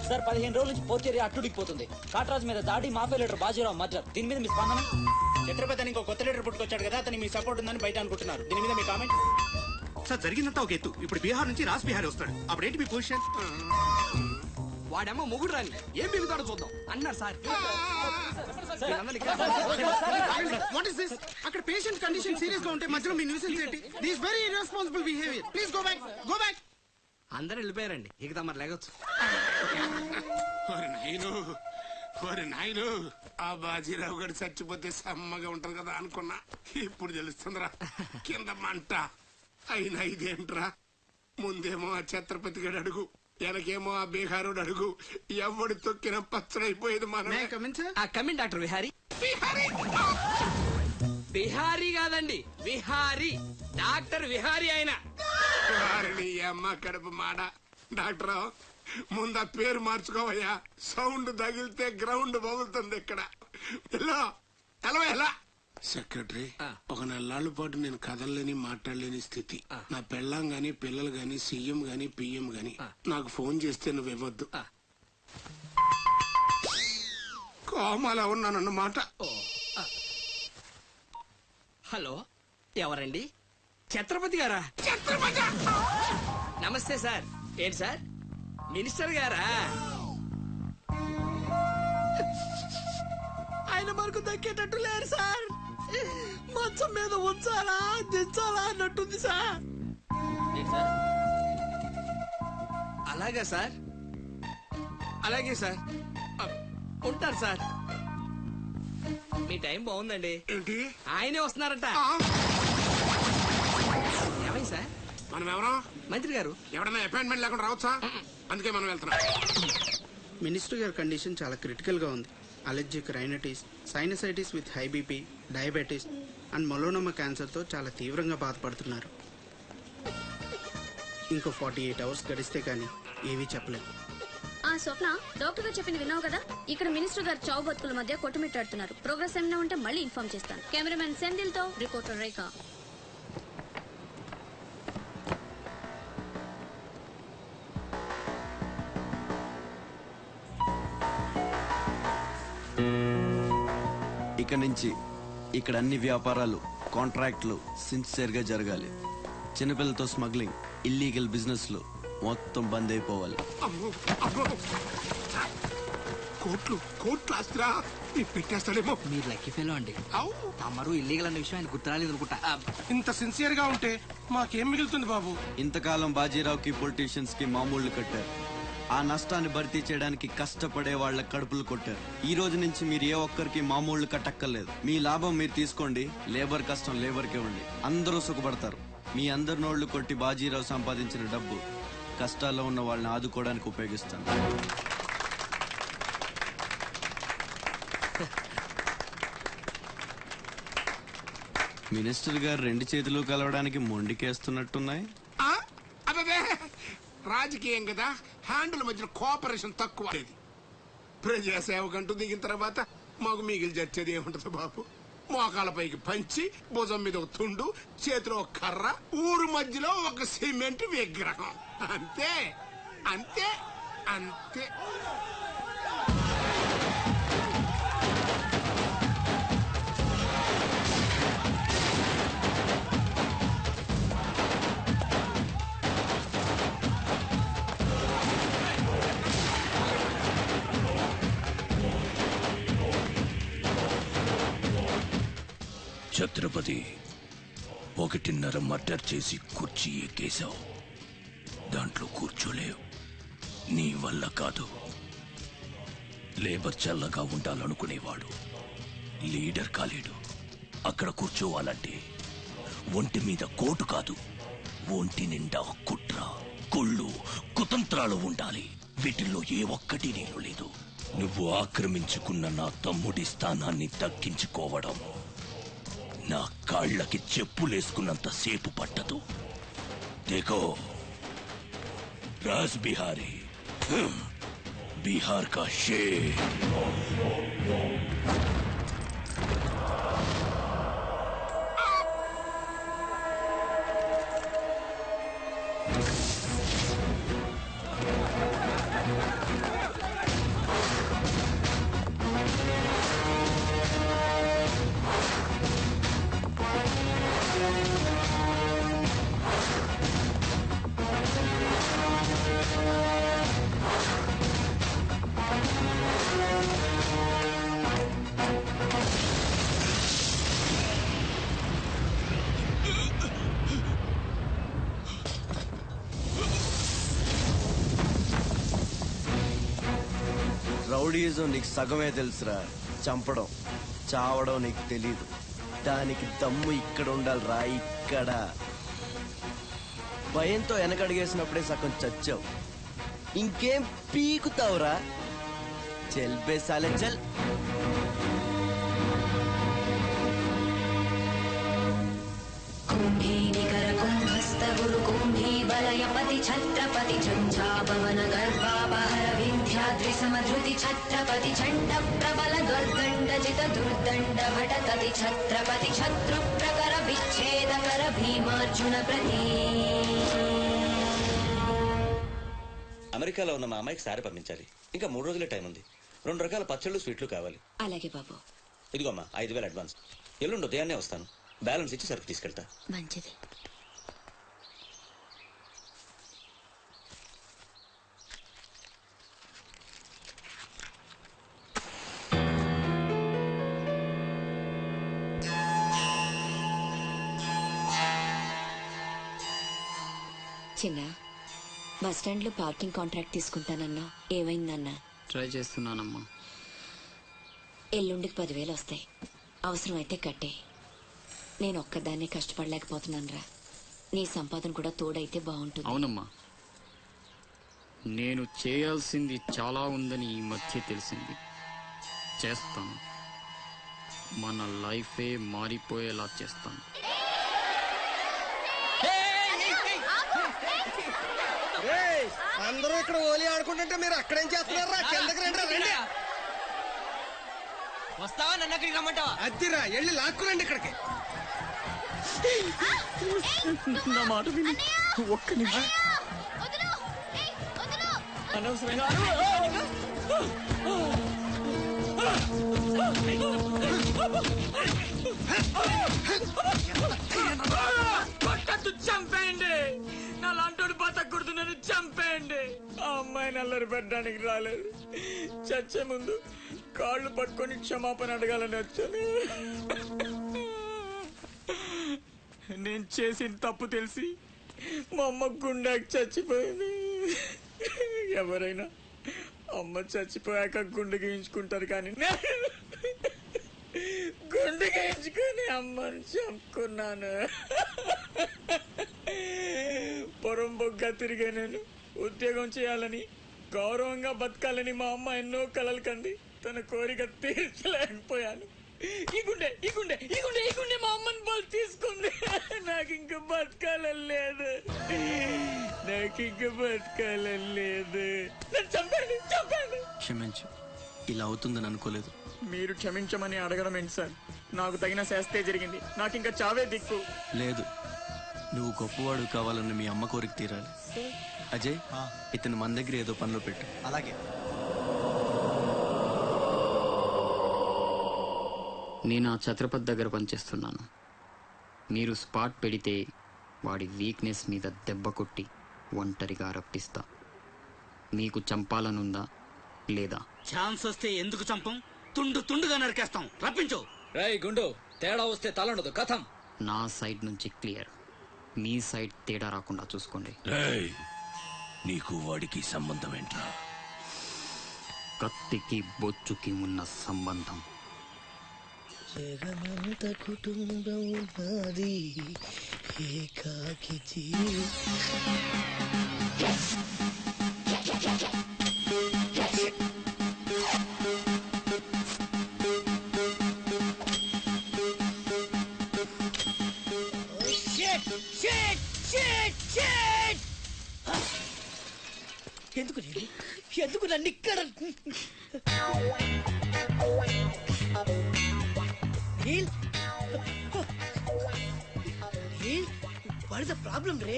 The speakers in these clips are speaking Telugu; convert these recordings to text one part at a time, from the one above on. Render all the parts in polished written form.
సార్ 15 రోజుల నుంచి పోర్చేరి అట్టుడికిపోతుంది. కాట్రాజ్ మీద దాడి, మాఫియా లీడర్ బాజీరావు మర్డర్. దీని మీద మీ స్పందన? ఛత్రపతి అని ఇంకో కొత్త లీడర్ పుట్టుకొచ్చాడు కదా, అతని మీ సపోర్ట్ ఉందని బయట అనుకుంటున్నారు. దీని మీద మీ కామెంట్? సార్ జరిగిందంతా ఒక ఎత్తు. ఇప్పుడు బీహార్ నుంచి రాజ్ బిహారీ వస్తాడు. అప్పుడేంటి మీ పొజిషన్? వాడేమో మొగుడు రాని ఏం బిగుతాడో చూద్దాం అన్నారు సార్. What is this? అక్కడ పేషెంట్ కండిషన్ సీరియస్ గా ఉంటే మధ్యలో మీ న్యూసెన్స్ ఏంటి? This very irresponsible behaviour. Please go back, go back. అందరు వెళ్ళిపోయారండి, ఇక తమరు లేగొచ్చు. నాయను ఆ బాజీరావు గారు చచ్చిపోతే సమ్మగా ఉంటది కదా అనుకున్నా. ఇప్పుడు తెలుస్తుందిరా కింద మంట. అయినా ఇదేంట్రా, ముందేమో ఆ ఛత్రపతి గడు అడుగు, వెనకేమో ఆ బీహారుడు అడుగు. ఎవడు తొక్కిన పచ్చడైపోయేది మనం. Coming doctor Vihari. బిహారీ కాదండి, విహారీ. డాక్టర్ విహారీ ఆయన. వారిని అమ్మ కడుపు మాడ. డాక్టర్ ముందు ఆ పేరు మార్చుకోవయ్యా. సౌండ్ తగిలితే గ్రౌండ్ పగులుతుంది ఇక్కడ. ఎలా సెక్రటరీ, ఒక నెలల పాటు నేను కదలలేని మాట్లాడలేని స్థితి. నా పెళ్ళాం గాని పిల్లలు గాని సీఎం గాని పిఎం గాని నాకు ఫోన్ చేస్తే నువ్వు ఇవ్వద్దు. కోమాలో ఉన్నానన్నమాట. హలో, ఎవరండి? ఛత్రపతి గారా? నమస్తే సార్. ఏంటి సార్, మినిస్టర్ గారా? ఆయన మనకు దక్కేటట్టు లేరు సార్. మంచం మీద ఉంచాలా దించాలా అన్నట్టుంది సార్. అలాగా సార్, అలాగే సార్, ఉంటారు సార్. మీ టైం బాగుందండి. ఏంటి? ఆయనే వస్తున్నారట. ఏమైంది సార్? మనం ఎవరో మంత్రి గారు. ఎవడన్నా అపాయింట్మెంట్ లేకుండా రావచ్చా? అందుకే మనం వెళ్తున్నాం. మినిస్టర్ గారి కండిషన్ చాలా క్రిటికల్ గా ఉంది. Allergic rhinitis, sinusitis with high BP, diabetes and melanoma cancer తో చాలా తీవ్రంగా బాధపడుతున్నారు. ఇంకో 48 అవర్స్ గడిస్తే కానీ ఏమీ చెప్పలేదు. స్వప్న, డాక్టర్ గారు చెప్పింది విన్నావు కదా? ఇక్కడ మినిస్టర్ గారు చావు బతుకుల మధ్య కొట్టుమిట్టాడుతున్నారు. ప్రోగ్రెస్ ఏమైనా ఉంటే మళ్ళీ ఇన్ఫార్మ్ చేస్తాను. కెమెరామెన్ సెందిల్ తో రిపోర్టర్ రేఖ. ఇక నుంచి ఇక్కడ అన్ని వ్యాపారాలు, కాంట్రాక్ట్లు సిన్సియర్ గా జరగాలి. చిన్నపిల్లలతో స్మగ్లింగ్, ఇల్లీగల్ బిజినెస్ లు మొత్తం బంద్ అయిపోవాలి. కోట్లు ఆస్తిరా పెట్టేస్తాడేమో. మీరు లక్కీ ఫెలో అండి. తమరు ఇల్లీగల్ అన్న విషయం ఆయన గుర్తురాలేదు అనుకుంటా. ఇంత సిన్సియర్ గా ఉంటే మాకేం మిగులుతుంది బాబు? ఇంతకాలం బాజీరావుకి పొలిటీషియన్స్ కి మామూళ్లు కట్టారు. ఆ నష్టాన్ని భర్తీ చేయడానికి కష్టపడే వాళ్ళ కడుపులు కొట్టారు. ఈ రోజు నుంచి మీరు ఏ ఒక్కరికి మామూళ్లు కట్టక్కర్లేదు. మీ లాభం మీరు తీసుకోండి, లేబర్ కష్టం లేబర్కే ఉండి అందరూ సుఖపడతారు. మీ అందరి నోళ్లు కొట్టి బాజీరావు సంపాదించిన డబ్బు కష్టాల్లో ఉన్న వాళ్ళని ఆదుకోవడానికి ఉపయోగిస్తాను. మినిస్టర్ గారు 2 చేతులు కలవడానికి మొండికేస్తున్నట్టున్నాయి. అదే రాజకీయం కదా, హ్యాండిల్ మధ్యన కోఆపరేషన్ తక్కువ. ప్రజాసేవకంటూ దిగిన తర్వాత మాకు మిగిలి చచ్చేది ఏముంటది బాబు? మోకాల పైకి పంచి, భుజం మీద ఒక తుండు, చేతిలో ఒక కర్ర, ఊరు మధ్యలో ఒక సిమెంట్ విగ్రహం. అంతే అంతే అంతే. ఛత్రపతి, 1.5 మర్డర్ చేసి కుర్చీ ఎక్కేశావు. దాంట్లో కూర్చోలేవు. నీ వల్ల కాదు. లేబర్ చల్లగా ఉండాలనుకునేవాడు లీడర్ కాలేడు. అక్కడ కూర్చోవాలంటే ఒంటి మీద కోటు కాదు, ఒంటి నిండా కుట్ర, కుళ్ళు, కుతంత్రాలు ఉండాలి. వీటిల్లో ఏ ఒక్కటి నేను లేదు. నువ్వు ఆక్రమించుకున్న నా తమ్ముడి స్థానాన్ని దక్కించుకోవడం నా కాళ్ళకి చెప్పులేసుకున్నంత సేపు పట్టదు. देखो राज बिहारी, बिहार का शेर. రౌడీజం నీకు సగమే తెలుసురా, చంపడం చావడం నీకు తెలీదు. దానికి దమ్ము ఇక్కడ ఉండాలిరా, ఇక్కడ. భయంతో వెనకడిగేసినప్పుడే సగం చచ్చావు, ఇంకేం పీకుతావురా? చల్ బే సాలే చల్. కుంభీనికర కుంభస్థ గురు కుంభీ వలయపతి ఛత్రపతి ఝంఝాపవన గర్భాపహర వింధ్యాద్రి సమధృతి ఛత్రపతి చండ ప్రబల దుర్దండ జిత దుర్దండ భటతతి ఛత్రపతి శత్రు ప్రకర విచ్ఛేదకర భీమార్జున ప్రతి. అమెరికాలో ఉన్న మా అమ్మాయికి సారి పంపించాలి. ఇంకా 3 రోజులే టైం ఉంది. 2 రకాల పచ్చళ్ళు స్వీట్లు కావాలి. అలాగే బాబు. ఇదిగోమ్మా 5,000 అడ్వాన్స్. ఎల్లుండి ఉదయాన్నే వస్తాను. బ్యాలెన్స్ ఇచ్చి సరుకు తీసుకెళ్తా. మంచిది. చిన్న, బస్ స్టాండ్ లో పార్కింగ్ కాంట్రాక్ట్ తీసుకుంటానన్నా, ఏమైందన్నా? ట్రై చేస్తున్నానమ్మా. ఎల్లుండికి 10,000 వస్తాయి. అవసరమైతే కట్టే. నేను ఒక్కదాన్నే కష్టపడలేకపోతున్నానురా. నీ సంపాదన కూడా తోడైతే బాగుంటుంది. అవునమ్మా, నేను చేయాల్సింది చాలా ఉందని ఈ మధ్య తెలిసింది. చేస్తాను. మన లైఫే మారిపోయేలా చేస్తాను. అందరూ ఇక్కడ ఓలి ఆడుకుంటుంటే మీరు అక్కడేం చేస్తున్నారా? కిందకి రండి. వస్తావా? నన్ను అక్కడికి రమ్మంటావా? అద్దిరా, వెళ్ళి లాక్కురండి ఇక్కడికి. నా మాట విని ఒక్క నిమిషం. అనవసరంగా కొట్టద్దు, చంపేయండి. నా లాంటోడు బతకూడదు, నన్ను చంపేయండి. ఆ అమ్మాయిని అల్లరి పెట్టడానికి రాలేదు. చచ్చే ముందు కాళ్ళు పట్టుకొని క్షమాపణ అడగాలని వచ్చాను. నేను చేసిన తప్పు తెలిసి మా అమ్మ గుండెకి చచ్చిపోయింది. ఎవరైనా అమ్మ చచ్చిపోయాక గుండె గీయించుకుంటారు, కానీ గుండె గీయించుకొని అమ్మని చంపుకున్నాను. పొరంబొగ్గా తిరిగే నేను ఉద్యోగం చేయాలని, గౌరవంగా బతకాలని మా అమ్మ ఎన్నో కలలు కంది. తన కోరిక తీర్చలేకపోయాను. ఈ గుండె మా అమ్మని బలి తీసుకుంది. నాకు ఇంకా బతకాలని లేదు. చంపండి. క్షమించు, ఇలా అవుతుందని అనుకోలేదు. మీరు క్షమించమని అడగడం ఏంటి సార్? నాకు తగిన శాస్తే జరిగింది. నాకు ఇంకా చావే దిక్కు లేదు. నువ్వు గొప్పవాడు కావాలని మీ అమ్మ కోరిక తీరాలి. అజయ్, ఇతను మన దగ్గర ఏదో పనిలో పెట్టు. అలాగే. నేను ఆ ఛత్రపతి దగ్గర పనిచేస్తున్నాను. మీరు స్పాట్ పెడితే వాడి వీక్నెస్ మీద దెబ్బ కొట్టి ఒంటరిగా రప్పిస్తా. మీకు చంపాలనుందా లేదా? ఛాన్స్ వస్తే ఎందుకు చంపం? తుండుగా నరికేస్తాం. రప్పించు. రేయ్ గుండు, తేడా వస్తే తలండదు. కథం. నా సైడ్ నుంచి క్లియర్. మీ సైడ్ తేడా రాకుండా చూసుకోండి. నీకు వాడికి సంబంధం ఏంట్రా? కత్తికి బొచ్చుకి ఉన్న సంబంధం. జగమంత కుటుంబం నాది, ఏకాకి ఎందుకు నన్ను ఇక్కడ వాట్ ఇస్ ద ప్రాబ్లం రే?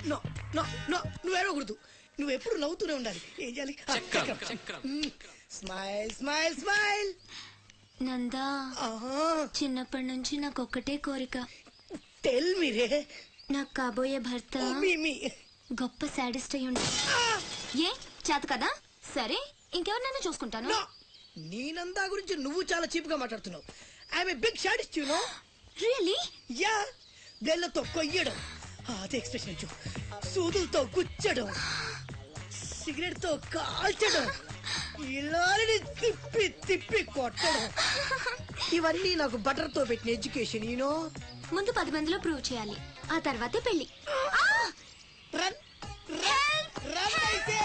నో నో నో, నువ్వేడకూడదు. నువ్వు ఎప్పుడు నవ్వుతూనే ఉండాలి. ఏం చేయాలి? Smile smile smile. నందా, చిన్నప్పటి నుంచి నాకు ఒక్కటే కోరిక. టెల్ మీ రే. నాకు కాబోయే భర్త గొప్ప సాడిస్ట్ అయి ఉంటా. ఏ చేత కదా? సరే, ఇంకెవరినైనా చూసుకుంటాను. నీ నందా గురించి నువ్వు చాలా చీప్ గా మాట్లాడుతున్నావు. I'm a big sadist, you know. Really? Yeah. బెల్లతో కొయ్యడం, అదే ఎక్స్ప్రెషన్ ఇచ్చు. సూదులతో గుచ్చడం, సిగరెట్ తో కాల్చడం, ఇలాని తిప్పి తిప్పి కొట్టడం ఇవన్నీ నాకు బటర్ తో పెట్టిన ఎడ్యుకేషన్ యూనో. ముందు 10 మందిలో ప్రూవ్ చేయాలి, ఆ తర్వాతే పెళ్లి. రన్ రన్ రన్ అయితే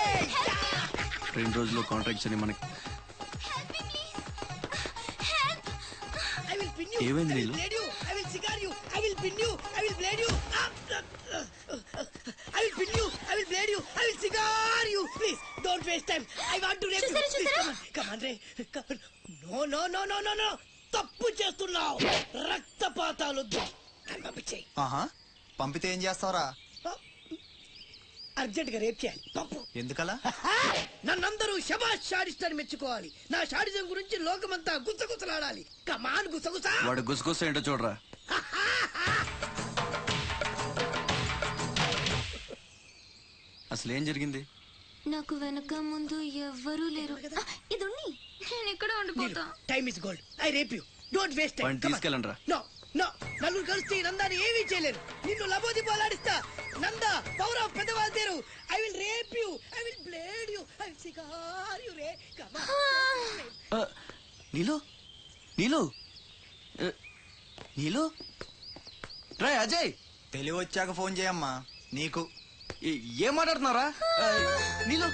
2 రోజుల్లో కాంట్రాక్ట్స్ అని మనకి I will pin you. ఏమైంది I will నీళ్ళు? blade you. I will cigar you. I will pin you. I will blade you. I will pin you. I will blade you. I will cigar you. Please don't waste time. I want to rape you. Please come on, Ray. Come on. No. తప్పు చేస్తున్నావు. రక్తపాతాలొద్దు. పంపించేయి. పంపితే ఏం చేస్తావురా? అర్జెంట్ గా రేప్ చేయాలి. పంపు. ఎందుకలా? నన్నందరూ శబాష్ షాడిస్ట్ అని మెచ్చుకోవాలి. నా షాడిజం గురించి లోకమంతా గుసగుసలాడాలి. కమాన్ గుసగుస. వాడు గుసగుస ఏంటో చూడరా. అసలు ఏం జరిగింది? నాకు వెనక ముందు ఎవ్వరూ లేరు. ఇది ఉన్ని. నేను ఇక్కడ ఉండిపోతా. Time is gold. I rape you. Don't waste time. వాడిని తీసుకెళ్ళండి రా. నో నలుగురు కలిసి నందాని ఏమీ చేయలేరు. నిన్ను లబోది పోలాడిస్తా. నందా పవర్ ఆఫ్ పెద్దవాళ్ళు తేరు. I will rape you. I will blade you. I will cigar you రే. నీలు నీలు నీలు రే అజయ్, తెలివి వచ్చాక ఫోన్ చేయమ్మా. నీకు ఏం మాట్లాడుతున్నారా? నీలు